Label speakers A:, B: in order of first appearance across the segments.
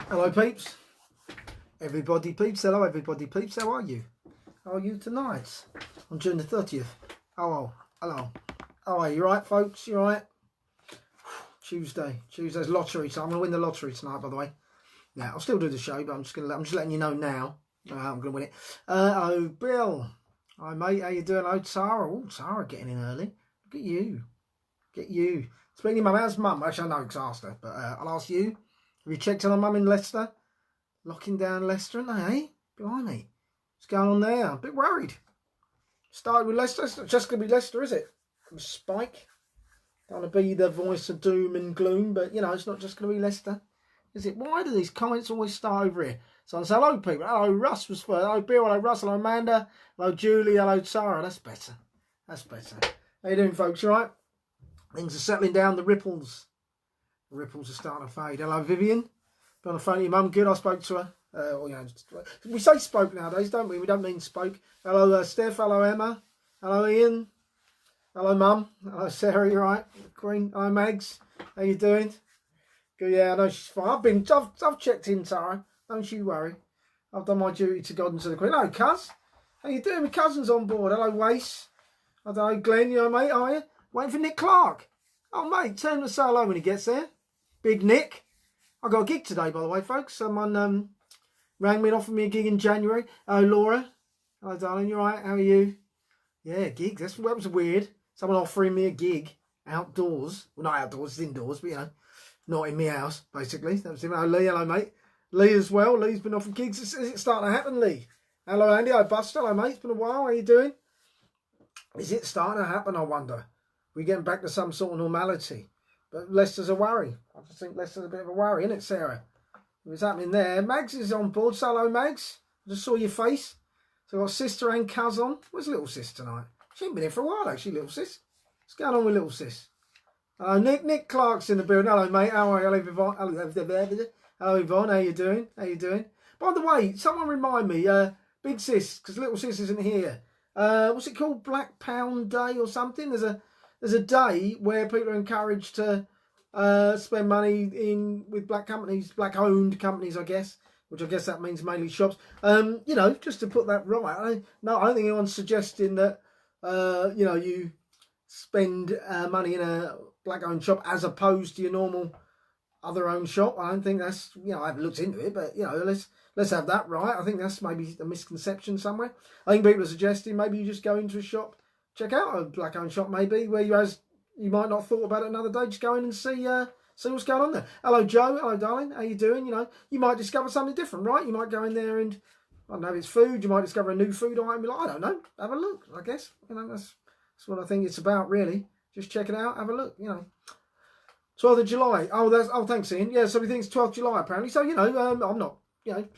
A: Hello peeps, everybody peeps, hello everybody peeps, how are you? How are you tonight? On June the 30th. Hello. How are you? Right folks, you right? Tuesday's lottery, so I'm going to win the lottery tonight by the way. Yeah, I'll still do the show, but I'm just letting you know now how I'm going to win it. Oh Bill, hi mate, how you doing? Oh Tara, Tara getting in early. Look at you, Speaking of mum, how's mum? Actually I know because I asked her, but I'll ask you. Have you checked on her mum in Leicester? Locking down Leicester, aren't they, eh? Blimey. What's going on there? I'm a bit worried. Started with Leicester. It's not just going to be Leicester, is it? From Spike. Don't want to be the voice of doom and gloom, but, you know, it's not just going to be Leicester. Is it? Why do these comments always start over here? So I say, hello, people. Hello, Russ was first. Hello, Bill. Hello, Russ. Hello, Amanda. Hello, Julie. Hello, Tara. That's better. That's better. How you doing, folks? You all right? Things are settling down. The ripples. The ripples are starting to fade. Hello, Vivian. Been on the phone to your mum. Good. I spoke to her. Or, you know, we say spoke nowadays, don't we? We don't mean spoke. Hello, Steph. Hello, Emma. Hello, Ian. Hello, Mum. Hello, Sarah. You right? Queen. Hello, Mags. How you doing? Good. Yeah, I know she's fine. I've checked in, Tara. Don't you worry. I've done my duty to God and to the Queen. Hello, Cuz. How you doing? My cousin's on board. Hello, Wace. I don't know, Glenn. You know, mate, are you? Waiting for Nick Clark. Oh, mate, tell him to say hello when he gets there. Big Nick. I got a gig today, by the way, folks. Someone rang me and offered me a gig in January. Oh, Laura. Hello, darling. You right? How are you? Yeah, gigs. That was weird. Someone offering me a gig outdoors. Well, not outdoors, it's indoors, but, you know, not in my house, basically. That was him. Oh, Lee. Hello, mate. Lee as well. Lee's been offered gigs. Is it starting to happen, Lee? Hello, Andy. Hello, Buster. Hello, mate. It's been a while. How you doing? Is it starting to happen, I wonder? We're getting back to some sort of normality. But Leicester's a worry. I just think Leicester's a bit of a worry, isn't it, Sarah? What's happening there? Mags is on board. So hello, Mags. I just saw your face. So I've got sister and cuz on. Where's little sis tonight? She ain't been here for a while, actually, little sis. What's going on with little sis? Nick Clark's in the building. Hello, mate. How are you? Hello, Yvonne. Hello, Yvonne. How you doing? How you doing? By the way, someone remind me, big sis, because little sis isn't here. What's it called? Black Pound Day or something? There's a day where people are encouraged to spend money with black companies, black-owned companies, I guess, which I guess that means mainly shops. You know, just to put that right. I don't think anyone's suggesting that, you know, you spend money in a black-owned shop as opposed to your normal other-owned shop. I don't think that's, you know, I haven't looked into it, but, you know, let's have that right. I think that's maybe a misconception somewhere. I think people are suggesting maybe you just go into a shop, check out a black-owned shop maybe, where you might not have thought about it another day. Just go in and see what's going on there. Hello, Joe. Hello, darling. How you doing? You know, you might discover something different, right? You might go in there and, I don't know if it's food, you might discover a new food item. Be like, I don't know. Have a look, I guess. You know, that's what I think it's about, really. Just check it out. Have a look, you know. 12th of July. Oh, thanks, Ian. Yeah, so we think it's 12th of July, apparently. So, you know, I'm not, you know,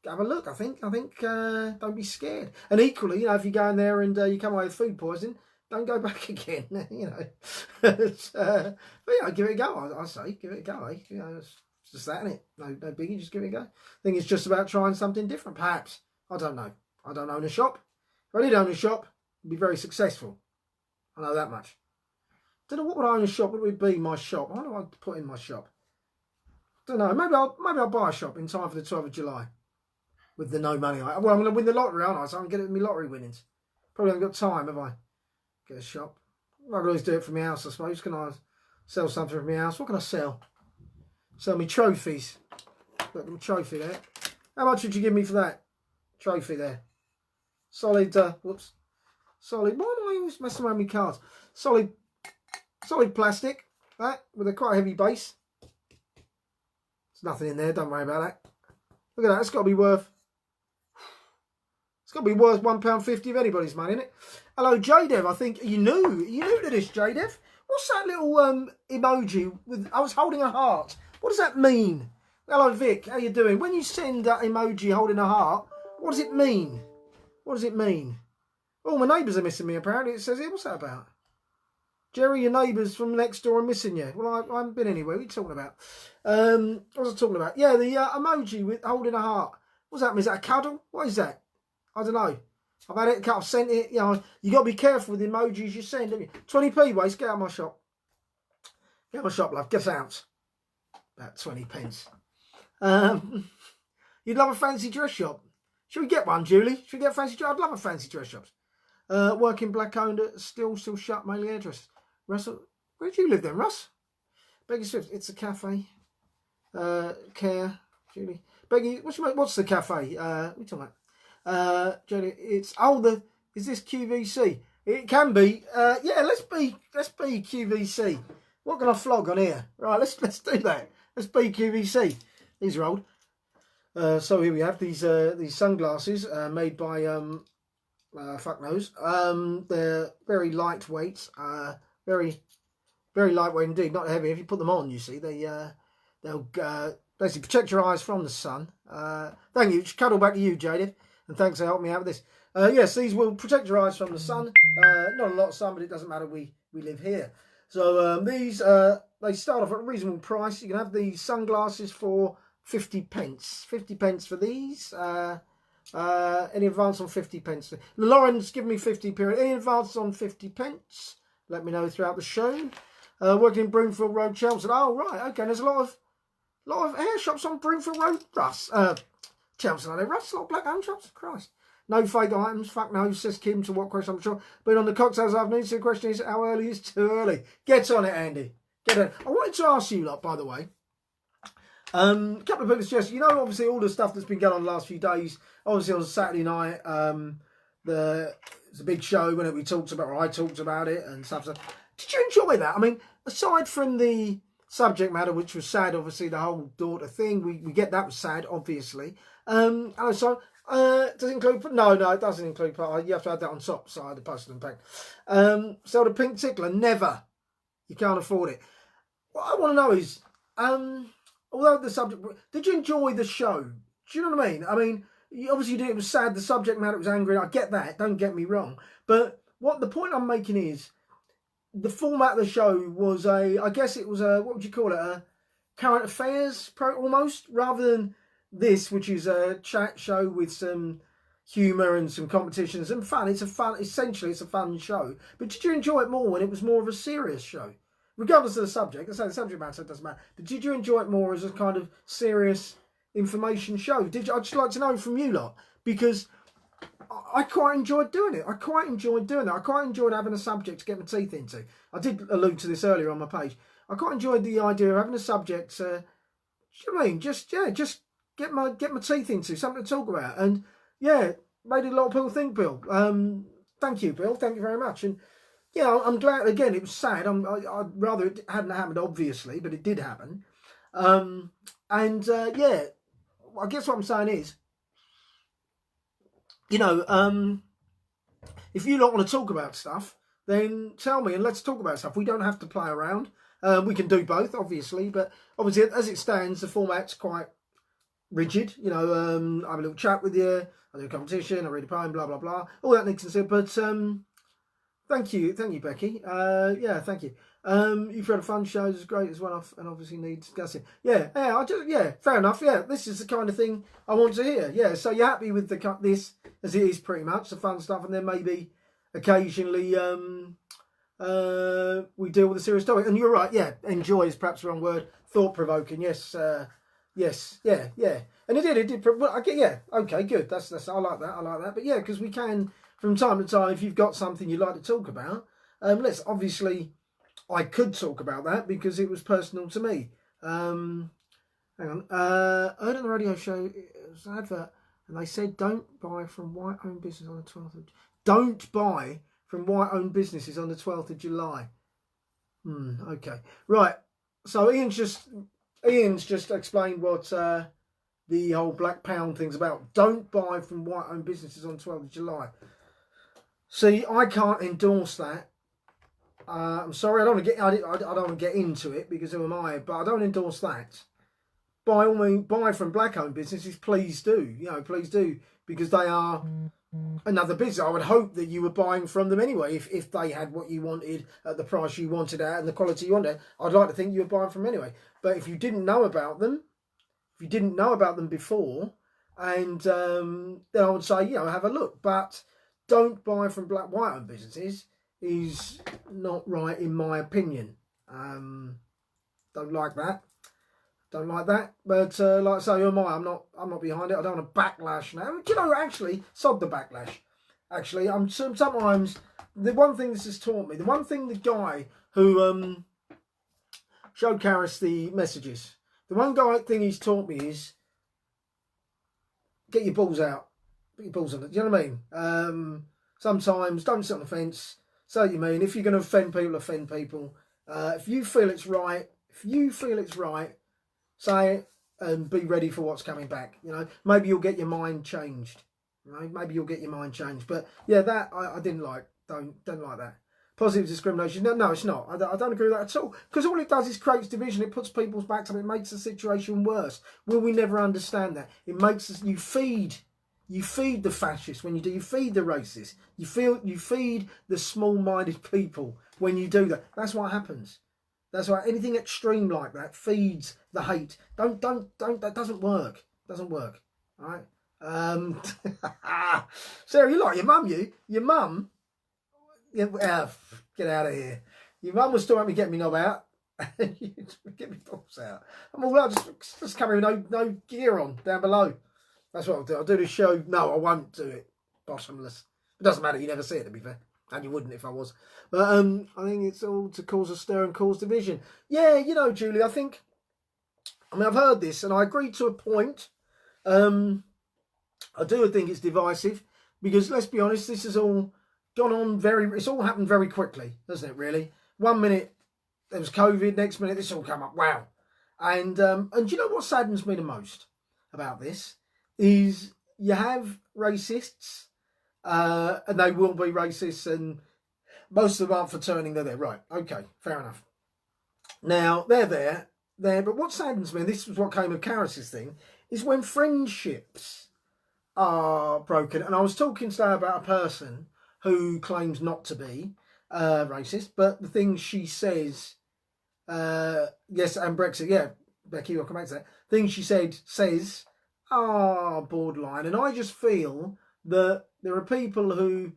A: have a look, I think. Don't be scared. And equally, you know, if you go in there and you come away with food poisoning, don't go back again, you know. But, yeah, give it a go, I say. Give it a go, eh? You know, it's just that, isn't it? No biggie, just give it a go. I think it's just about trying something different, perhaps. I don't know. I don't own a shop. If I did own a shop, I'd be very successful. I know that much. Don't know what would I own a shop. What would be my shop? What do I put in my shop? Don't know. Maybe I'll buy a shop in time for the 12th of July with the no money. Well, I'm going to win the lottery, aren't I? So I'm going to get it with my lottery winnings. Probably haven't got time, have I? Get a shop. I could always do it from my house, I suppose. Can I sell something from my house? What can I sell? Sell me trophies. Look, a trophy there. How much would you give me for that? Trophy there. Solid, whoops. Solid, why am I always messing around with my cards? Solid plastic, that, with a quite heavy base. There's nothing in there, don't worry about that. Look at that, it's got to be worth £1.50 of anybody's money, isn't it? Hello, JDev. I think you new to this, JDev. What's that little emoji with? I was holding a heart. What does that mean? Hello, Vic. How you doing? When you send that emoji holding a heart, what does it mean? What does it mean? Oh, my neighbours are missing me. Apparently, it says here. What's that about? Jerry, your neighbours from next door are missing you. Well, I haven't been anywhere. What are you talking about? What was I talking about? Yeah, the emoji with holding a heart. What's that mean? Is that a cuddle? What is that? I don't know. I've had it, I've sent it, you know, you got to be careful with the emojis you send, don't you? 20p, Waste, get out of my shop. Get out of my shop, love, get out. About 20 pence. You'd love a fancy dress shop. Should we get one, Julie? Should we get a fancy dress? I'd love a fancy dress shop. Working black owned, still shut, mainly hairdressers. Russell, where do you live then, Russ? Becky Swift, it's a cafe. Care, Julie. Becky, what's the cafe? What are you talking about? Julie, it's is this QVC? It can be. Yeah, let's be QVC. What can I flog on here? Right, let's do that. Let's be QVC. These are old. So here we have these sunglasses made by fuck knows. They're very lightweight, very lightweight indeed, not heavy. If you put them on, you see they'll basically protect your eyes from the sun. Thank you. Cuddle back to you, Jaded, and thanks for helping me out with this. Yes, these will protect your eyes from the sun. Not a lot of sun, but it doesn't matter. We live here. So these they start off at a reasonable price. You can have these sunglasses for 50 pence. 50 pence for these. Any advance on 50 pence? Lauren's given me 50 period. Any advance on 50 pence? Let me know throughout the show. Working in Broomfield Road, Chelmsford. Oh right, okay. There's a lot of hair shops on Broomfield Road, Russ. Chelmsford, are there? Russ, a lot of black owned shops. Christ. No fake items. Fuck no, says Kim. To what question? I'm sure. Been on the cocktails afternoon. So the question is, how early is too early? Get on it, Andy. Get on it. I wanted to ask you, by the way. A couple of people suggest, obviously all the stuff that's been going on the last few days. Obviously on Saturday night, it's a big show when I talked about it and stuff. So, did you enjoy that? I mean, aside from the subject matter, which was sad, obviously the whole daughter thing, we get that was sad, obviously. So does it include? No, it doesn't include. You have to add that on top side of postal impact. So the pink tickler, never. You can't afford it. What I want to know is, although the subject, did you enjoy the show? Do you know what I mean? I mean, obviously you did. It was sad. The subject matter was angry. I get that. Don't get me wrong. But what the point I'm making is, the format of the show was I guess it was what would you call it? A current affairs almost, rather than this, which is a chat show with some humour and some competitions and fun. Essentially it's a fun show. But did you enjoy it more when it was more of a serious show? Regardless of the subject, I say the subject matter doesn't matter. But did you enjoy it more as a kind of serious information show? I'd just like to know from you lot, because I quite enjoyed doing it. I quite enjoyed doing that. I quite enjoyed having a subject to get my teeth into. I did allude to this earlier on my page. I quite enjoyed the idea of having a subject. Do you know what I mean? Just get my teeth into something to talk about. And yeah, made a lot of people think, Bill. Thank you, Bill. Thank you very much. And yeah, I'm glad. Again, it was sad. I'd rather it hadn't happened, obviously, but it did happen. Yeah, I guess what I'm saying is, if you don't want to talk about stuff, then tell me and let's talk about stuff. We don't have to play around. We can do both, obviously, but obviously as it stands, the format's quite rigid. I have a little chat with you, I do a competition, I read a poem, blah blah blah, all that needs to say. But thank you, Becky. Yeah, thank you. You've had a fun show. It's great as well, and obviously need discussing. Yeah, fair enough. Yeah, this is the kind of thing I want to hear. Yeah, so you're happy with this as it is, pretty much the fun stuff, and then maybe occasionally we deal with a serious topic. And you're right. Yeah, enjoy is perhaps the wrong word. Thought provoking. Yes. Yes. Yeah. And it did. Well, okay, good. That's. I like that. But yeah, because we can, from time to time, if you've got something you'd like to talk about, let's obviously. I could talk about that because it was personal to me. Hang on. I heard on the radio show, it was an advert, and they said don't buy from white-owned business on the 12th of... Don't buy from white-owned businesses on the 12th of July. Okay. Right. So Ian's just explained what the whole Black Pound thing's about. Don't buy from white-owned businesses on the 12th of July. See, I can't endorse that. I'm sorry, I don't want to get into it because who am I? But I don't endorse that. By all means, buy from black-owned businesses, please do. Please do, because they are another business. I would hope that you were buying from them anyway. If they had what you wanted at the price you wanted at and the quality you wanted, I'd like to think you were buying from them anyway. But if you didn't know about them, before, and then I would say, have a look. But don't buy from white-owned businesses. Is not right in my opinion. Don't like that. Don't like that. But like I say, who am I? I'm not behind it. I don't want to backlash now. Do you know, actually, sod the backlash. Actually, I'm sometimes, the one thing this has taught me, the one thing the guy who showed Karis the messages, the one thing he's taught me is get your balls out. Put your balls on it. Do you know what I mean? Sometimes don't sit on the fence. Say what you mean. If you're going to offend people, offend people. If you feel it's right, say it and be ready for what's coming back. You know, maybe you'll get your mind changed. You know, maybe you'll get your mind changed. But yeah, that I didn't like. Don't like that. Positive discrimination. No, it's not. I don't agree with that at all. Because all it does is creates division. It puts people's backs up. It makes the situation worse. Will we never understand that? It makes us. You feed the fascists when you do. You feed the racists. You feed the small-minded people when you do that. That's what happens. That's why anything extreme like that feeds the hate. Don't. That doesn't work. Doesn't work. All right. Sarah, you like your mum? Your mum. Yeah, get out of here. Your mum was still having me get me knob out. Get me balls out. I'm all right. Just come here with no gear on down below. That's what I'll do. I'll do the show. No, I won't do it. Bottomless. It doesn't matter. You never see it, to be fair. And you wouldn't if I was. But I think it's all to cause a stir and cause division. Yeah, you know, Julie, I mean, I've heard this and I agree to a point. I do think it's divisive because, let's be honest, this has all gone on it's all happened very quickly, doesn't it, really? 1 minute there was COVID, next minute this all come up. Wow. And you know what saddens me the most about this is you have racists, and they will be racists, and most of them aren't for turning, they're there. Right, okay, fair enough. Now, they're there, but what saddens me, and this was what came of Karis's thing, is when friendships are broken. And I was talking today about a person who claims not to be racist, but the things she says, yes, and Brexit, yeah, Becky, I'll come back to that. Things she says are borderline. And I just feel that there are people who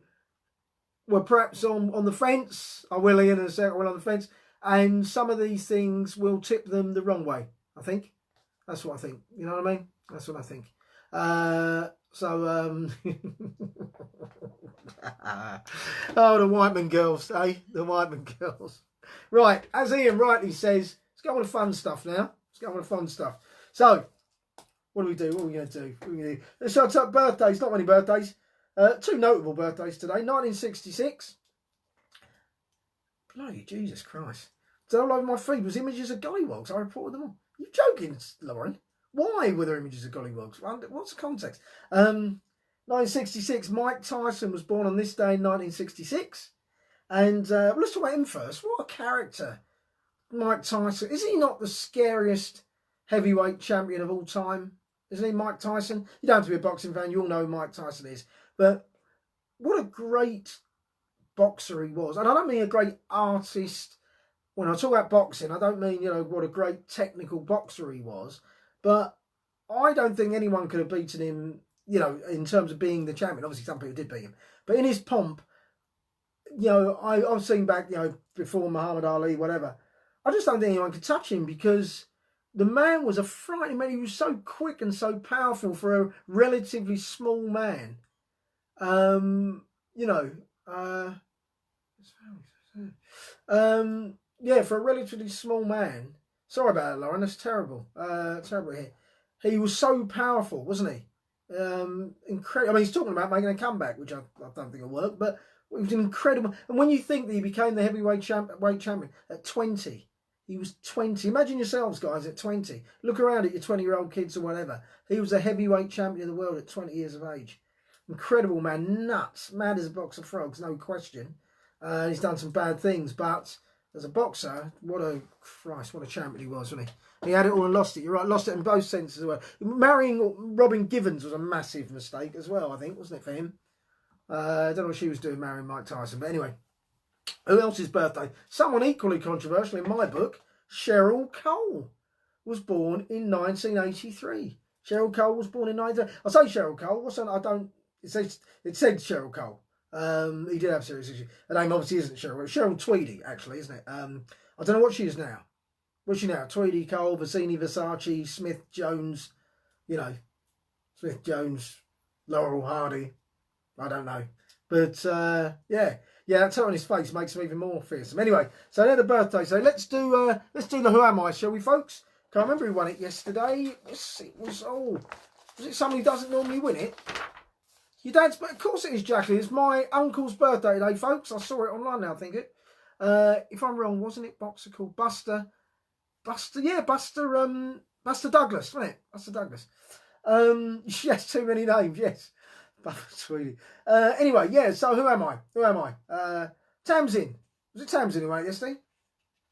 A: were perhaps on the fence, I will in a second, on the fence, and some of these things will tip them the wrong way, I think. That's what I think. You know what I mean? That's what I think. Oh, the Whiteman girls, eh? The Whiteman girls. Right, as Ian rightly says, let's go on to fun stuff now. Let's go on to fun stuff. So, what do we do? What are we going to do? So, it's birthdays, not many birthdays. Two notable birthdays today. 1966. Bloody Jesus Christ. So all over my feed was images of gollywogs. I reported them all. You joking, Lauren? Why were there images of gollywogs? What's the context? 1966, Mike Tyson was born on this day in 1966. And let's talk about him first. What a character, Mike Tyson. Is he not the scariest heavyweight champion of all time? Isn't he, Mike Tyson? You don't have to be a boxing fan. You all know who Mike Tyson is. But what a great boxer he was. And I don't mean a great artist. When I talk about boxing, I don't mean, what a great technical boxer he was. But I don't think anyone could have beaten him, in terms of being the champion. Obviously, some people did beat him. But in his pomp, I've seen back, before Muhammad Ali, whatever. I just don't think anyone could touch him because the man was a frightening man. He was so quick and so powerful for a relatively small man. Yeah, for a relatively small man. Sorry about that, Lauren. That's terrible. Terrible here. He was so powerful, wasn't he? Incredible. I mean, he's talking about making a comeback, which I don't think will work, but it was incredible. And when you think that he became the heavyweight champion at 20, he was 20. Imagine yourselves, guys, at 20. Look around at your 20-year-old kids or whatever. He was a heavyweight champion of the world at 20 years of age. Incredible man, nuts, mad as a box of frogs, no question. He's done some bad things, but as a boxer, what a champion he was, wasn't he? He had it all and lost it. You're right, lost it in both senses as well. Marrying Robin Givens was a massive mistake as well, I think, wasn't it, for him? I don't know what she was doing marrying Mike Tyson, but anyway. Who else's birthday? Someone equally controversial in my book, Cheryl Cole, was born in 1983. Cheryl Cole was born in 1983. I say Cheryl Cole, it said Cheryl Cole. He did have serious issues. Her name obviously isn't Cheryl. Cheryl Tweedy, actually, isn't it? I don't know what she is now. what's she now? Tweedy, Cole, Vicini, Versace, Smith, Jones, you know, Smith, Jones, Laurel, Hardy. I don't know. But, yeah, that tell on his face makes him even more fearsome. Anyway, so they're the birthday. So let's do the Who Am I, shall we, folks? Can't remember who won it yesterday. Was it somebody who doesn't normally win it? Your dad's, but of course it is, Jacqueline. It's my uncle's birthday today, folks. I saw it online now, I think it. If I'm wrong, wasn't it boxer called Buster Douglas, wasn't it? Buster Douglas. Yes, too many names, yes. Sweetie. Anyway, yeah, so who am I? Tamsin. Was it Tamsin who won it yesterday?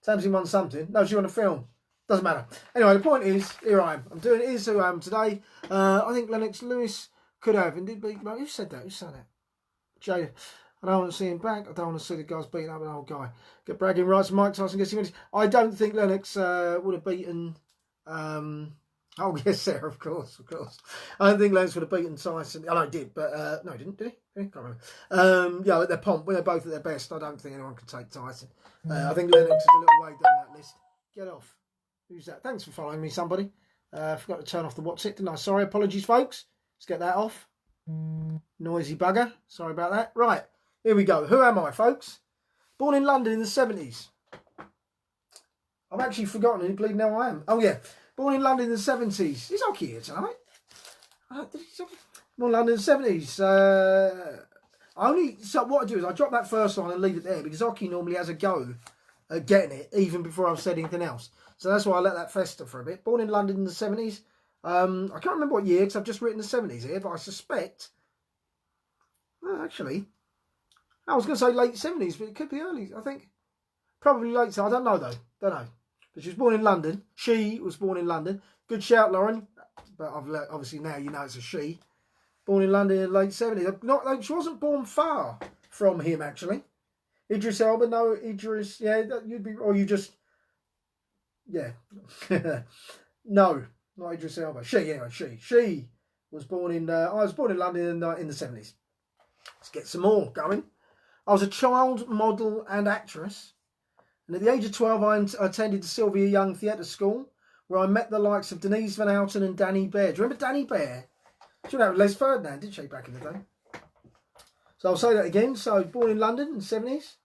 A: Tamsin won something. No, she won a film. Doesn't matter. Anyway, the point is, here I am. I'm doing It Is Who I Am today. I think Lennox Lewis could have, and did beat. Who said that? Jay. I don't want to see him back. I don't want to see the guys beating up an old guy. Get bragging rights. Mike Tyson gets him. I don't think Lennox would have beaten. Oh yes, Sarah, of course. I don't think Lennox would have beaten Tyson. Oh, no, he did, but no, he didn't. Did he? I can't remember. Yeah, at their pomp, when they're both at their best, I don't think anyone can take Tyson. I think Lennox is a little way down that list. Get off. Who's that? Thanks for following me, somebody. I forgot to turn off the what's it, didn't I? Sorry, apologies, folks. Let's get that off. Noisy bugger. Sorry about that. Right, here we go. Who am I, folks? Born in London in the 70s. I've actually forgotten who bleeding now I am. Oh, yeah. Born in London in the 70s. Is Oki here tonight? Born in London in the 70s. So what I do is I drop that first line and leave it there because Oki normally has a go at getting it even before I've said anything else. So that's why I let that fester for a bit. Born in London in the 70s. I can't remember what year because I've just written the 70s here, but I suspect... Well, actually, I was going to say late 70s, but it could be early, I think. Probably late, so I don't know though. Don't know. But she was born in London. She was born in London. Good shout, Lauren. But obviously now you know it's a she. Born in London in the late 70s. She wasn't born far from him, actually. Idris Elba, no, Idris, yeah, you'd be, or you just... Yeah. No, not Idris Elba. She was born in, I was born in London in the 70s. Let's get some more going. I was a child model and actress. And at the age of 12, I attended the Sylvia Young Theatre School, where I met the likes of Denise Van Outen and Danny Bear. Do you remember Danny Bear? She went out with Les Ferdinand, didn't she, back in the day? So I'll say that again. So born in London in the 70s.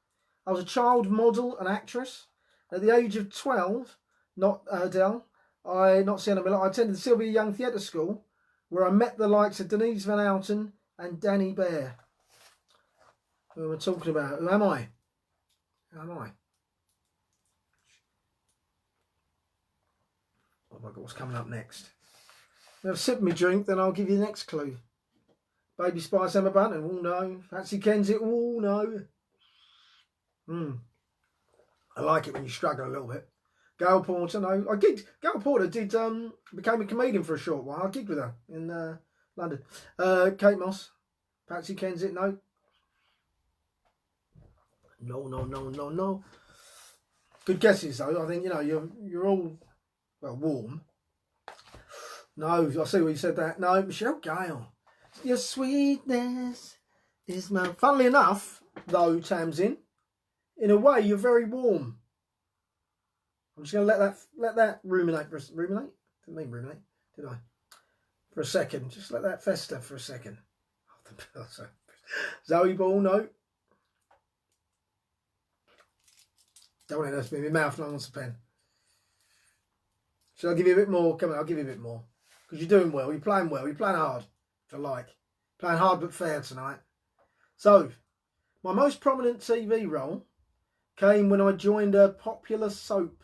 A: I was a child model and actress. At the age of 12, not Adele, not Sienna Miller, I attended the Sylvia Young Theatre School, where I met the likes of Denise Van Outen and Danny Bear. Who am I talking about? Who am I? Who am I? Oh my God, what's coming up next? Now sip me drink, then I'll give you the next clue. Baby Spice, Emma Bunton, oh no. Patsy Kensit, oh no. I like it when you struggle a little bit. Gail Porter, no. Gail Porter became a comedian for a short while. I gigged with her in London. Kate Moss, Patsy Kensit, no. No. Good guesses though. I think, you know, you're all, well, warm. No, I see what you said that. No, Michelle Gale. Your sweetness is my... Funnily enough, though, Tamsin, in a way, you're very warm. I'm just going to let that ruminate for a... Ruminate? Didn't mean ruminate, did I? For a second. Just let that fester for a second. Zoe Ball, no. Don't want it to be in my mouth, no one wants a pen. Should I give you a bit more? Come on, I'll give you a bit more. Because you're doing well, you're playing hard, if I like. Playing hard but fair tonight. So, my most prominent TV role came when I joined a popular soap.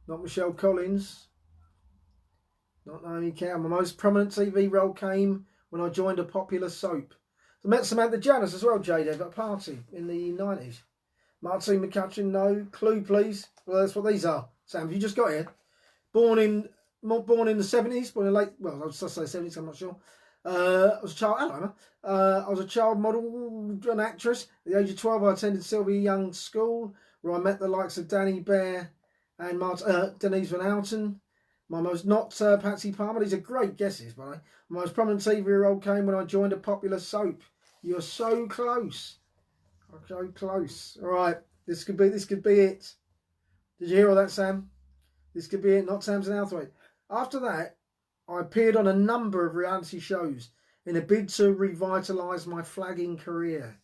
A: Not Michelle Collins. Not Naomi Campbell. My most prominent TV role came when I joined a popular soap. I met Samantha Janus as well, Jade, at a party in the 90s. Martine McCutcheon, no. Clue, please. Well, that's what these are. Sam, have you just got here? Born in the 70s, born in late, well, I was just say 70s, I'm not sure. I was a child, I was a child model and actress. At the age of 12, I attended Sylvia Young School, where I met the likes of Danny Bear and Denise Van Outen. My most, not Patsy Palmer. These are great guesses, by the way. My most prominent TV role came when I joined a popular soap. You're so close. So close. All right, this could be it. Did you hear all that, Sam? This could be it, not Sam's an Althwaite. After that, I appeared on a number of reality shows in a bid to revitalise my flagging career.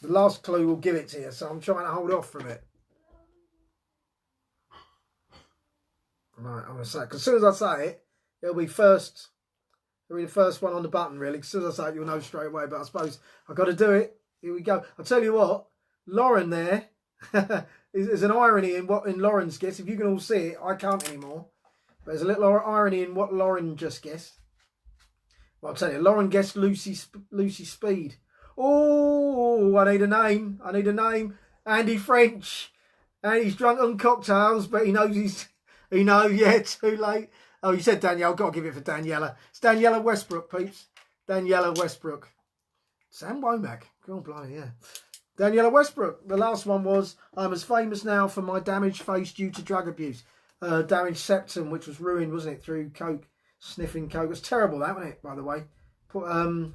A: The last clue will give it to you, so I'm trying to hold off from it. Right, I'm going to say it, because as soon as I say it, it'll be first. It'll be the first one on the button, really. As soon as I say it, you'll know straight away, but I suppose I've got to do it. Here we go. I'll tell you what, Lauren there, there's an irony in Lauren's guess. If you can all see it, I can't anymore. But there's a little irony in what Lauren just guessed. Well, I'll tell you, Lauren guessed Lucy Speed. Oh, I need a name. I need a name. Andy French. And he's drunk on cocktails, but he knows yeah, too late. Oh, you said Danielle. I've got to give it for Daniela. It's Daniela Westbrook, peeps. Daniela Westbrook. Sam Womack. God, blimey, yeah. Daniela Westbrook. The last one was, I'm as famous now for my damaged face due to drug abuse. Damaged septum, which was ruined, wasn't it, through coke, sniffing coke. It was terrible, that, wasn't it, by the way? But, I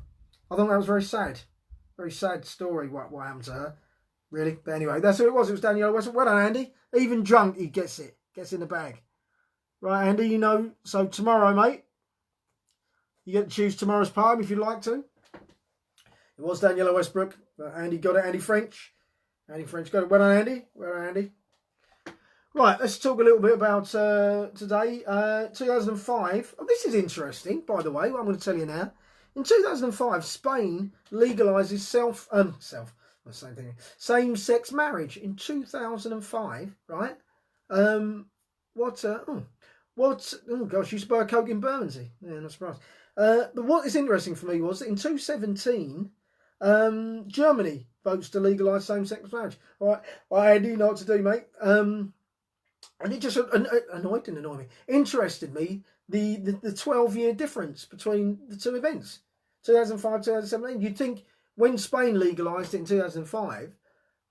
A: thought that was very sad. Very sad story, what happened to her. Really. But anyway, that's who it was. It was Daniela Westbrook. Well done, Andy. Even drunk, he gets it. Gets in the bag. Right, Andy, you know, so tomorrow, mate, you get to choose tomorrow's poem if you'd like to. It was Daniela Westbrook, but Andy got it. Andy French. Andy French got it. Well done, Andy. Well done, Andy. Right, let's talk a little bit about today. 2005. Oh, this is interesting, by the way, what I'm going to tell you now. In 2005, Spain legalises same-sex marriage in 2005, right? Oh gosh, used to buy a Coke in Bermondsey. Yeah, not surprised. But what is interesting for me was that in 2017, Germany votes to legalise same-sex marriage. All right, I do know what to do, mate. And it just didn't annoy me. Interested me the 12-year difference between the two events, 2005, 2017. You'd think when Spain legalised it in 2005,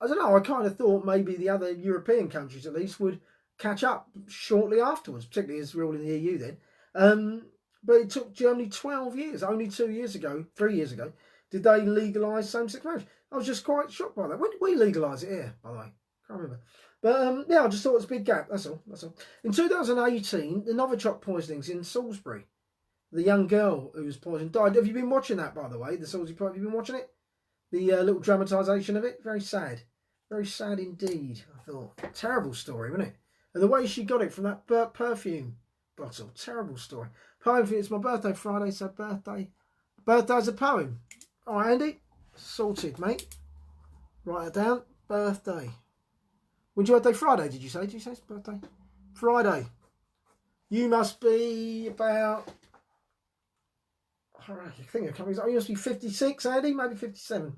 A: I don't know. I kind of thought maybe the other European countries at least would catch up shortly afterwards, particularly as we're all in the EU then. But it took Germany 12 years. Only 3 years ago, did they legalise same-sex marriage. I was just quite shocked by that. When did we legalise it here, by the way? Can't remember. But yeah, I just thought it was a big gap. That's all. In 2018, the Novichok poisonings in Salisbury. The young girl who was poisoned died. Have you been watching that, by the way? The Salisbury, have you been watching it? The little dramatisation of it? Very sad. Very sad indeed, I thought. Terrible story, wasn't it? And the way she got it from that perfume bottle. Terrible story. Poem for you. It's my birthday Friday, so birthday's a poem. All right, Andy. Sorted, mate. Write it down. Birthday. When's your birthday? Friday, did you say? Did you say it's birthday? Friday. You must be about... I think it comes... You must be 56, Andy? Maybe 57.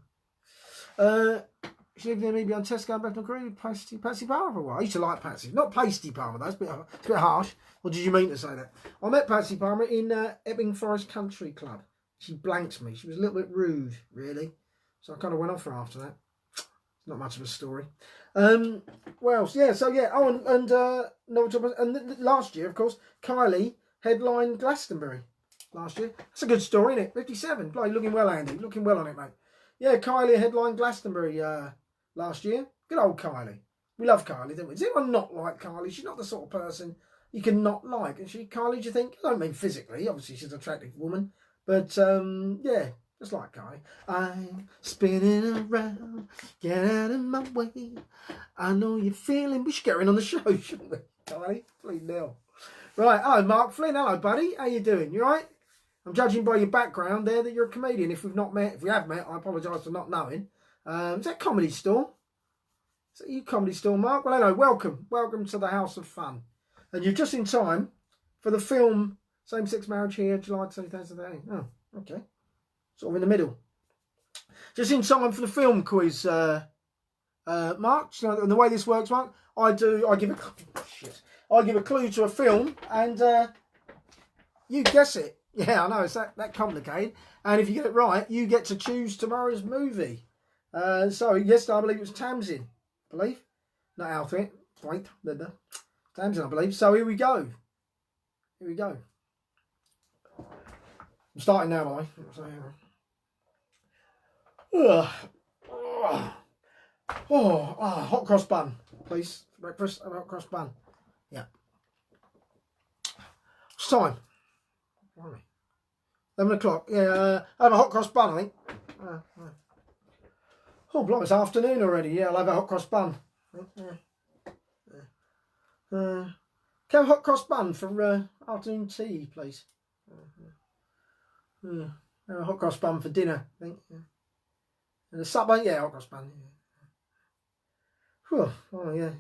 A: She lived near me beyond Tesco and Bethnal Green with Patsy Palmer for a while. I used to like Patsy. Not Pasty Palmer, though. It's a bit harsh. Or did you mean to say that? I met Patsy Palmer in Ebbing Forest Country Club. She blanked me. She was a little bit rude, really. So I kind of went off her after that. Not much of a story. What else? Yeah, so yeah. Oh, and last year, of course, Kylie headlined Glastonbury last year. That's a good story, isn't it? 57. Bloody looking well, Andy. Looking well on it, mate. Yeah, Kylie headlined Glastonbury last year. Good old Kylie. We love Kylie, don't we? Does anyone not like Kylie? She's not the sort of person you can not like. And Kylie, do you think? I don't mean physically. Obviously, she's an attractive woman. But, yeah, just like Kylie. I'm spinning around. Get out of my way. I know you're feeling... We should get her in on the show, shouldn't we? Kylie, please no. Right. Oh, Mark Flynn. Hello, buddy. How you doing? You all right? I'm judging by your background there that you're a comedian. If we have met, I apologise for not knowing. Is that Comedy Store? Is that you, Comedy Store, Mark? Well, hello, welcome. Welcome to the House of Fun. And you're just in time for the film Same-Sex Marriage here, July 2013. Oh, okay. Sort of in the middle. Just in time for the film quiz, Mark. So, and the way this works, Mark, I give a clue to a film, and you guess it. Yeah, I know, it's that complicated. And if you get it right, you get to choose tomorrow's movie. So, yes, I believe it was Tamsin. I believe. Not Althwaite. Wait, Tamsin, I believe. So, here we go. I'm starting now, by the way. hot cross bun, please. Breakfast, a hot cross bun. Yeah. It's time. 11 o'clock. Yeah, I have a hot cross bun, I think. Oh, blimey, it's afternoon already. Yeah, I'll have a hot cross bun. Can I have a hot cross bun for afternoon tea, please? Have a hot cross bun for dinner, I think. Yeah. And a supper, yeah, hot cross bun. Yeah. Oh, yeah.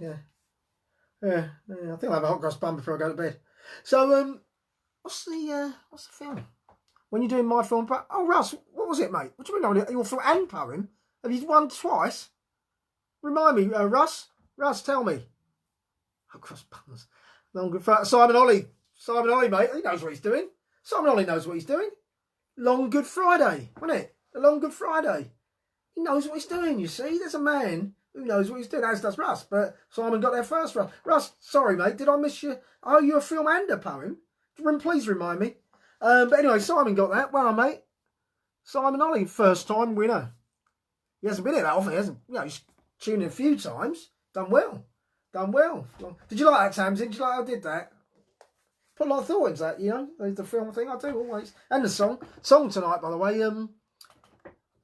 A: I think I'll have a hot cross bun before I go to bed. So, what's the film? When you're doing my film, oh, Russ, what was it, mate? What do you mean, your film and poem? Have you won twice? Remind me, Russ. Russ, tell me. Hot cross buns. Simon Ollie, mate. He knows what he's doing. Simon Ollie knows what he's doing. Long Good Friday, wasn't it? The Long Good Friday. He knows what he's doing, you see. There's a man who knows what he's doing, as does Russ. But Simon got there first. Russ, sorry, mate. Did I miss you? Oh, you a film and a poem? Please remind me. But anyway, Simon got that. Well, mate. Simon Ollie, first time winner. He hasn't been here that often. He hasn't. You know, he's tuned in a few times. Done well. Did you like that, Tamsin? Did you like how I did that? Put a lot of thought into that, you know, the film thing. I do always. And the song. Song tonight, by the way.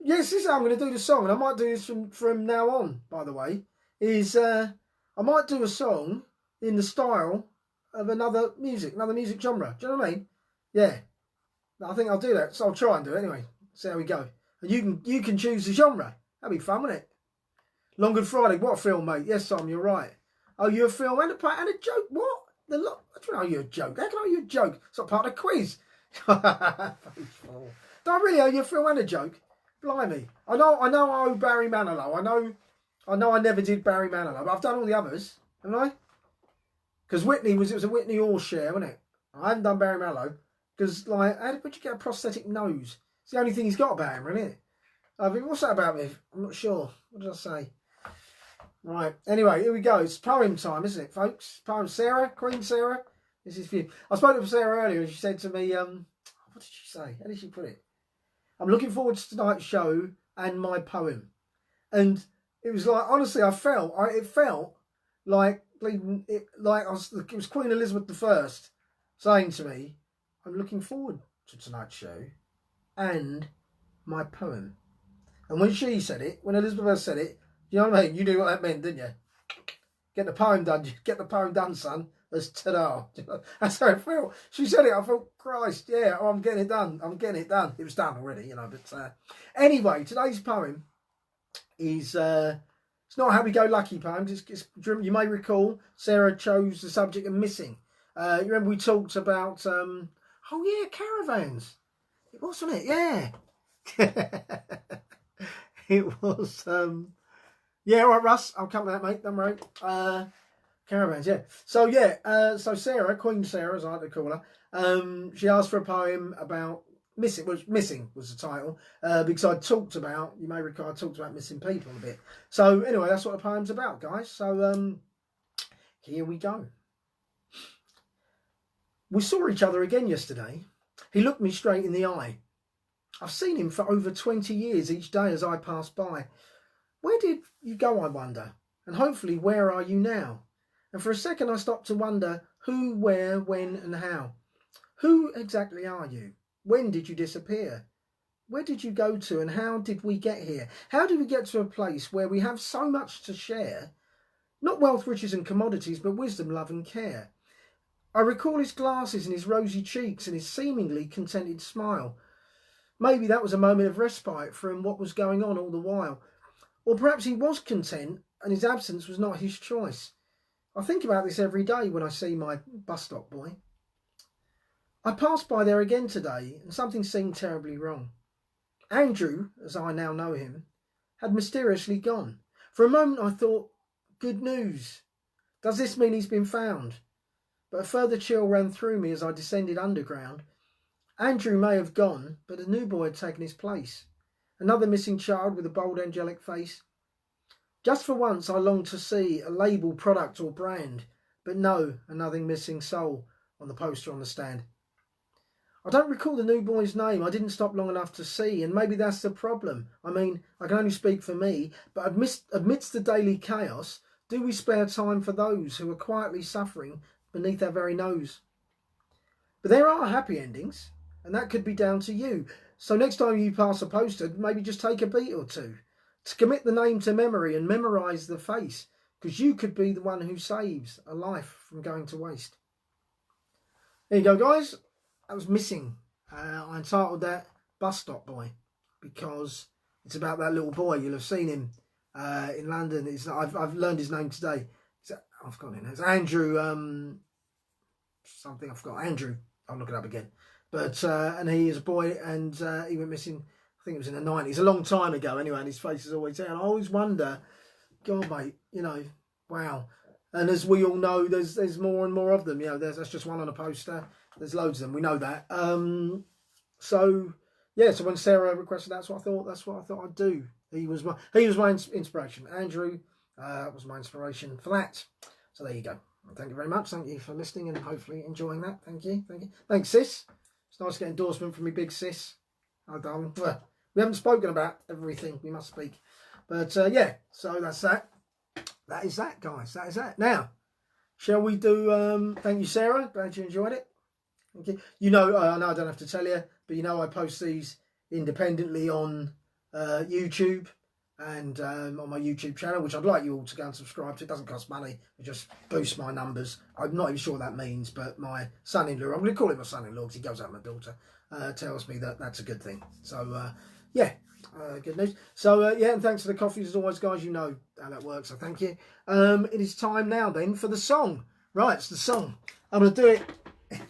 A: Yes, this is how I'm going to do the song. And I might do this from now on, by the way. I might do a song in the style of another music genre. Do you know what I mean? Yeah. I think I'll do that. So I'll try and do it anyway. See how we go. And you can choose the genre. That'd be fun, wouldn't it? Long Good Friday. What a film, mate. Yes, Tom, you're right. Oh, you're a film and a joke. What? Are you a joke? How can I you a joke? It's not part of the quiz. Do I really owe you a film and a joke? Blimey. I know I owe Barry Manilow. I know I never did Barry Manilow, but I've done all the others, haven't I? Because it was a Whitney Horse share, wasn't it? I haven't done Barry Manilow. Because, like, how would you get a prosthetic nose? It's the only thing he's got about him, isn't it? I mean, what's that about me? I'm not sure. What did I say? Right. Anyway, here we go. It's poem time, isn't it, folks? Poem. Sarah, Queen Sarah. This is for you. I spoke to Sarah earlier and she said to me, what did she say? How did she put it? I'm looking forward to tonight's show and my poem. And it was like, honestly, it felt like it was Queen Elizabeth I saying to me, I'm looking forward to tonight's show and my poem. And when she said it, when Elizabeth said it, you know what I mean? You knew what that meant, didn't you? Get the poem done. Get the poem done, son. That's ta-da. That's how it felt. She said it. I thought, Christ, yeah, I'm getting it done. It was done already, you know. But anyway, today's poem is it's not a happy-go-lucky poem. You may recall Sarah chose the subject of missing. You remember we talked about caravans. It was, wasn't it? Yeah. It was. Yeah, all right, Russ. I'll come to that, mate. Don't worry. Caravans, yeah. So, yeah. So Sarah, Queen Sarah, as I like to call her, she asked for a poem about missing. Missing was the title. Because I talked about, you may recall, I talked about missing people a bit. So, anyway, that's what the poem's about, guys. So, here we go. We saw each other again yesterday. He looked me straight in the eye. I've seen him for over 20 years each day as I passed by. Where did you go, I wonder? And hopefully, where are you now? And for a second I stopped to wonder who, where, when and how. Who exactly are you? When did you disappear? Where did you go to and how did we get here? How did we get to a place where we have so much to share? Not wealth, riches and commodities, but wisdom, love and care. I recall his glasses and his rosy cheeks and his seemingly contented smile. Maybe that was a moment of respite from what was going on all the while. Or perhaps he was content and his absence was not his choice. I think about this every day when I see my bus stop boy. I passed by there again today and something seemed terribly wrong. Andrew, as I now know him, had mysteriously gone. For a moment I thought, good news. Does this mean he's been found? But a further chill ran through me as I descended underground. Andrew may have gone, but a new boy had taken his place. Another missing child with a bold angelic face. Just for once I longed to see a label, product or brand, but no, another missing soul on the poster on the stand. I don't recall the new boy's name. I didn't stop long enough to see, and maybe that's the problem. I mean, I can only speak for me, but amidst the daily chaos, do we spare time for those who are quietly suffering beneath our very nose? But there are happy endings, and that could be down to you. So next time you pass a poster, maybe just take a beat or two to commit the name to memory and memorise the face, because you could be the one who saves a life from going to waste. There you go, guys. That was Missing. I entitled that Bus Stop Boy because it's about that little boy. You'll have seen him in London. I've learned his name today. I've forgotten his name. It's Andrew something. I forgot. Andrew. I'll look it up again. But and he is a boy, and he went missing. I think it was in the 90s, a long time ago. Anyway, and his face is always there. And I always wonder, God, mate, you know, wow. And as we all know, there's more and more of them. You know, that's just one on a poster. There's loads of them. We know that. So yeah. So when Sarah requested that, that's what I thought I'd do. He was my inspiration. Andrew was my inspiration for that. So there you go. Thank you very much. Thank you for listening and hopefully enjoying that. Thank you. Thanks, sis. It's nice to get endorsement from me, big sis. Oh, darling. Well, we haven't spoken about everything. We must speak. But yeah. So that's that. That is that, guys. That is that. Now, shall we do? Thank you, Sarah. Glad you enjoyed it. Okay. You know, I know I don't have to tell you, but you know I post these independently on YouTube and on my YouTube channel, which I'd like you all to go and subscribe to. It doesn't cost money. It just boosts my numbers. I'm not even sure what that means, but my son-in-law, I'm going to call him my son-in-law because he goes out with my daughter, tells me that that's a good thing. So, yeah, good news. So, yeah, and thanks for the coffees as always, guys. You know how that works, so thank you. It is time now, then, for the song. Right, it's the song. I'm going to do it.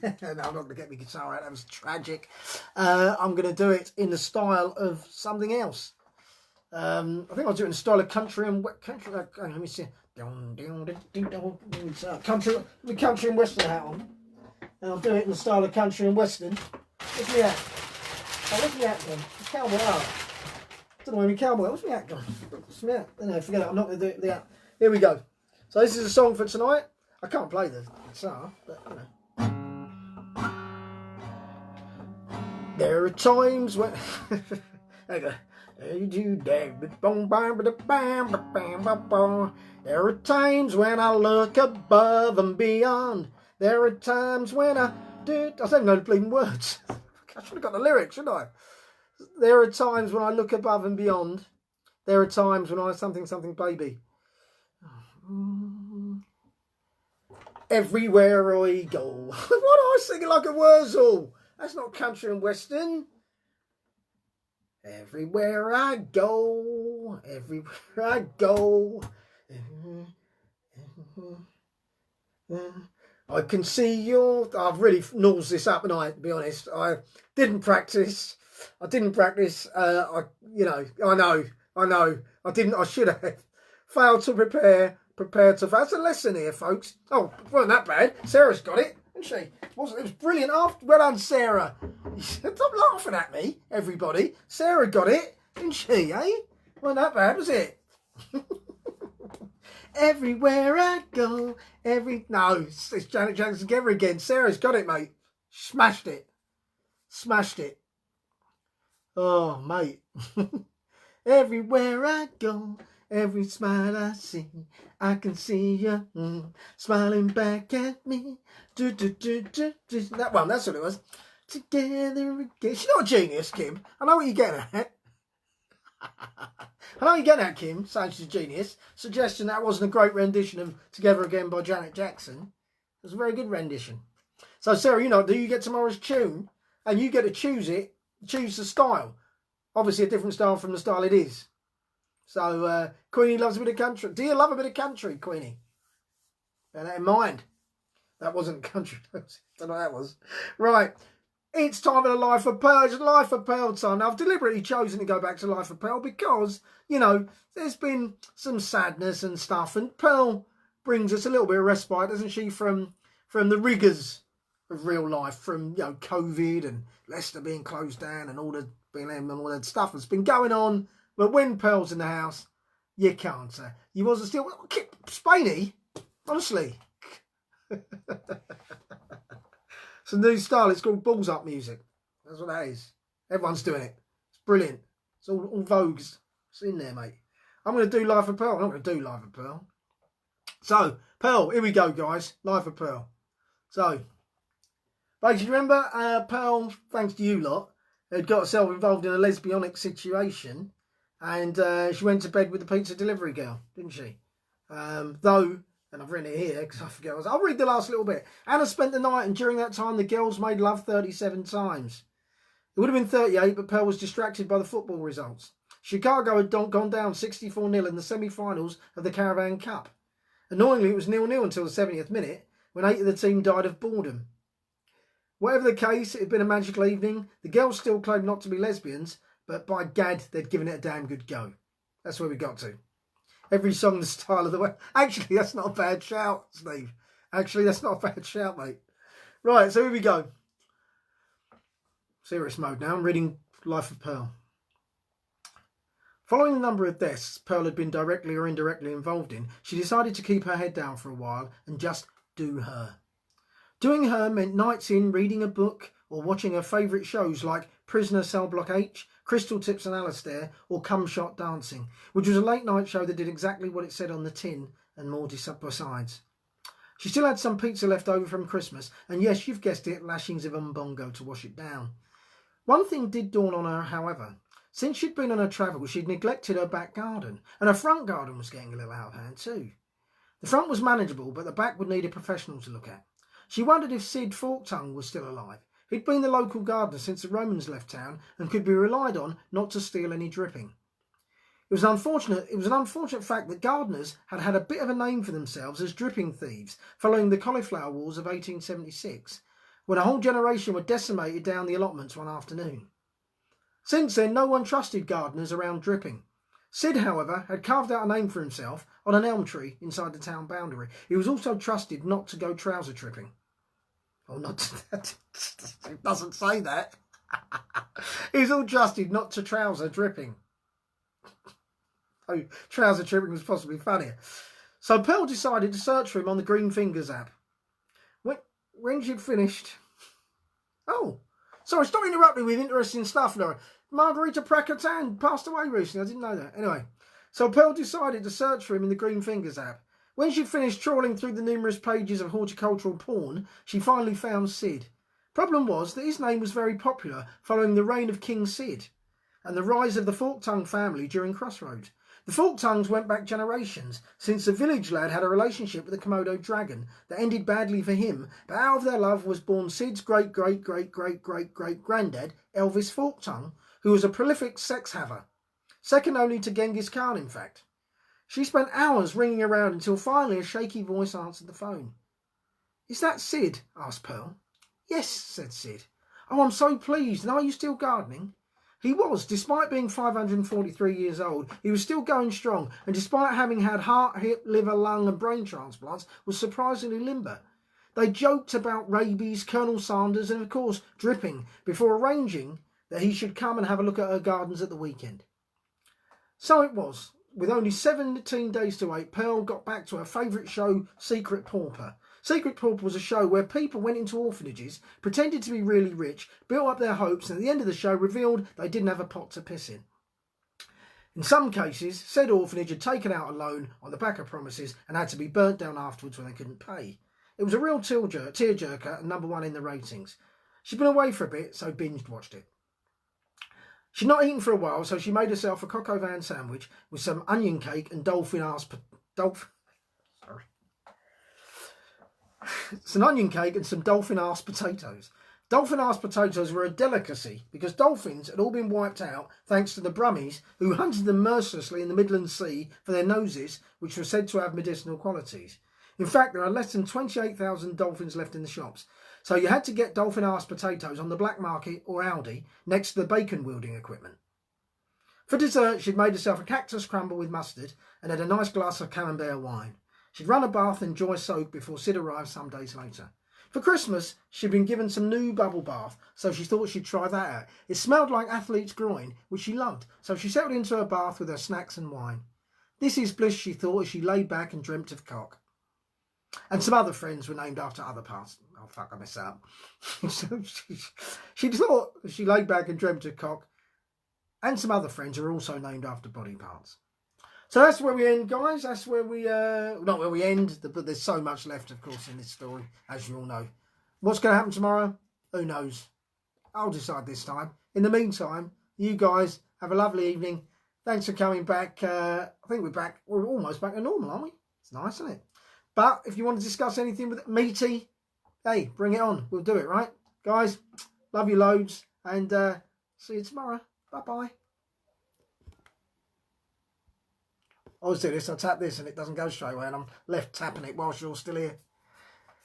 A: No, I'm not going to get my guitar out. That was tragic. I'm going to do it in the style of something else. I think I'll do it in the style of country and country. Let me see. Country and western hat on, and I'll do it in the style of country and western. Where's my hat? Oh, where's my hat gone? The cowboy hat. I don't know where my cowboy. Where's my hat gone? Where's my hat? No, forget it. I'm not going to do it. The hat. Here we go. So this is a song for tonight. I can't play the guitar, but you know. There are times when there you go. There are times when I look above and beyond. There are times when I don't know the bleeding words. I should have got the lyrics, shouldn't I? There are times when I look above and beyond. There are times when I something baby. Everywhere I go. What am I singing like a Wurzel? That's not country and western. Everywhere I go, I can see your. I've really nosed this up tonight, to be honest. I didn't practice. I know. I didn't. I should have failed to prepare to. That's a lesson here, folks. Oh, it wasn't that bad. Sarah's got it. She? It was brilliant. Well done, Sarah. Stop laughing at me, everybody. Sarah got it, didn't she, eh? Wasn't that bad, was it? Everywhere I go, No, it's Janet Jackson together again. Sarah's got it, mate. Smashed it. Oh, mate. Everywhere I go, every smile I see, I can see you smiling back at me. That one, that's what it was. Together again. She's not a genius, Kim. I know what you're getting at. I know what you're getting at, Kim, saying she's a genius. Suggesting that wasn't a great rendition of Together Again by Janet Jackson. It was a very good rendition. So, Sarah, do you get tomorrow's tune? And you get to choose the style. Obviously a different style from the style it is. So, Queenie loves a bit of country. Do you love a bit of country, Queenie? Bear that in mind. That wasn't country. I don't know what that was. Right. It's time for the Life of Pearl. It's Life of Pearl time. Now, I've deliberately chosen to go back to Life of Pearl because, there's been some sadness and stuff. And Pearl brings us a little bit of respite, doesn't she, from the rigours of real life, from, COVID and Leicester being closed down and all the and all that stuff that's been going on. But when Pearl's in the house, you can't. You wasn't still... Spainy, honestly. It's a new style. It's called balls up music. That's what that is. Everyone's doing it. It's brilliant. It's all Vogue. It's in there, mate. I'm going to do Life of Pearl. I'm not going to do Life of Pearl. So, Pearl, here we go, guys. Life of Pearl. So, basically, remember, Pearl, thanks to you lot, had got herself involved in a lesbianic situation, and she went to bed with the pizza delivery girl, didn't she? Though, and I've written it here because I forget. I'll read the last little bit. Anna spent the night, and during that time, the girls made love 37 times. It would have been 38, but Pearl was distracted by the football results. Chicago had gone down 64-0 in the semi-finals of the Caravan Cup. Annoyingly, it was 0-0 until the 70th minute, when 8 of the team died of boredom. Whatever the case, it had been a magical evening. The girls still claimed not to be lesbians, but by gad, they'd given it a damn good go. That's where we got to. Every song the style of the way. Actually, that's not a bad shout, Steve. Actually, that's not a bad shout, mate. Right, so here we go. Serious mode now. I'm reading Life of Pearl. Following the number of deaths Pearl had been directly or indirectly involved in, she decided to keep her head down for a while and just do her. Doing her meant nights in reading a book or watching her favourite shows like Prisoner Cell Block H, Crystal Tips and Alistair, or Cum Shot Dancing, which was a late night show that did exactly what it said on the tin and more besides. She still had some pizza left over from Christmas, and yes, you've guessed it, lashings of umbongo to wash it down. One thing did dawn on her, however. Since she'd been on her travels, she'd neglected her back garden, and her front garden was getting a little out of hand too. The front was manageable, but the back would need a professional to look at. She wondered if Sid Forktongue was still alive. He'd been the local gardener since the Romans left town and could be relied on not to steal any dripping. It was an unfortunate fact that gardeners had had a bit of a name for themselves as dripping thieves following the cauliflower wars of 1876, when a whole generation were decimated down the allotments one afternoon. Since then, no one trusted gardeners around dripping. Sid, however, had carved out a name for himself on an elm tree inside the town boundary. He was also trusted not to go trouser tripping. Oh, not that. It doesn't say that. He was all trusted not to trouser dripping. Oh, trouser tripping was possibly funnier. So Pearl decided to search for him on the Green Fingers app. When she'd finished... Oh, sorry, stop interrupting with interesting stuff, Laura. Margarita Prackatan passed away recently. I didn't know that. Anyway, so Pearl decided to search for him in the Green Fingers app. When she'd finished trawling through the numerous pages of horticultural porn, she finally found Sid. Problem was that his name was very popular following the reign of King Sid and the rise of the Forktongue family during Crossroads. The Forktongues went back generations, since the village lad had a relationship with a Komodo dragon that ended badly for him, but out of their love was born Sid's great-great-great-great-great-great-granddad, Elvis Forktongue, who was a prolific sex haver, second only to Genghis Khan, in fact. She spent hours ringing around until finally a shaky voice answered the phone. "Is that Sid?" asked Pearl. "Yes," said Sid. "Oh, I'm so pleased. And are you still gardening?" He was. Despite being 543 years old, he was still going strong, and despite having had heart, hip, liver, lung and brain transplants, was surprisingly limber. They joked about rabies, Colonel Sanders and, of course, dripping, before arranging that he should come and have a look at her gardens at the weekend. So it was. With only 17 days to wait, Pearl got back to her favourite show, Secret Pauper. Secret Pauper was a show where people went into orphanages, pretended to be really rich, built up their hopes, and at the end of the show revealed they didn't have a pot to piss in. In some cases, said orphanage had taken out a loan on the back of promises and had to be burnt down afterwards when they couldn't pay. It was a real tearjerker and #1 in the ratings. She'd been away for a bit, so binged watched it. She'd not eaten for a while, so she made herself a coq au vin sandwich with some onion cake and some onion cake and some dolphin-ass potatoes. Dolphin-ass potatoes were a delicacy because dolphins had all been wiped out thanks to the Brummies, who hunted them mercilessly in the Midland Sea for their noses, which were said to have medicinal qualities. In fact, there are less than 28,000 dolphins left in the shops, so you had to get dolphin-ass potatoes on the black market or Aldi next to the bacon-wielding equipment. For dessert, she'd made herself a cactus crumble with mustard and had a nice glass of camembert wine. She'd run a bath and enjoy soak before Sid arrived some days later. For Christmas, she'd been given some new bubble bath, so she thought she'd try that out. It smelled like athlete's groin, which she loved, so she settled into her bath with her snacks and wine. This is bliss, she thought, as she lay back and dreamt of cock. And some other friends were named after other parts. Oh, fuck, I messed that up. She thought, she laid back and dreamt of cock. And some other friends are also named after body parts. So that's where we end, guys. That's where we, not where we end, but there's so much left, of course, in this story, as you all know. What's going to happen tomorrow? Who knows? I'll decide this time. In the meantime, you guys have a lovely evening. Thanks for coming back. I think we're back. We're almost back to normal, aren't we? It's nice, isn't it? But if you want to discuss anything with meaty, hey, bring it on. We'll do it, right? Guys, love you loads. And see you tomorrow. Bye-bye. I always do this. I tap this and it doesn't go straight away. And I'm left tapping it whilst you're still here.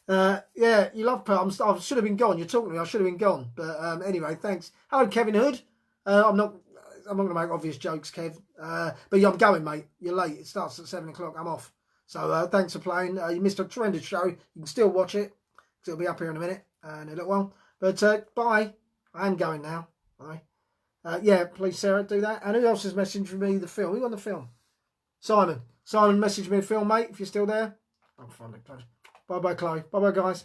A: Yeah, you love Pearl. I should have been gone. You're talking to me. I should have been gone. But anyway, thanks. Hello, Kevin Hood. I'm not going to make obvious jokes, Kev. But yeah, I'm going, mate. You're late. It starts at 7 o'clock. I'm off. So thanks for playing. You missed a tremendous show. You can still watch it. Because it'll be up here in a minute. In a little while. But bye. I am going now. Bye. Yeah, please, Sarah, do that. And who else has messaged me the film? Who on the film? Simon. Simon, message me the film, mate, if you're still there. I'm fine. Bye-bye, Chloe. Bye-bye, guys.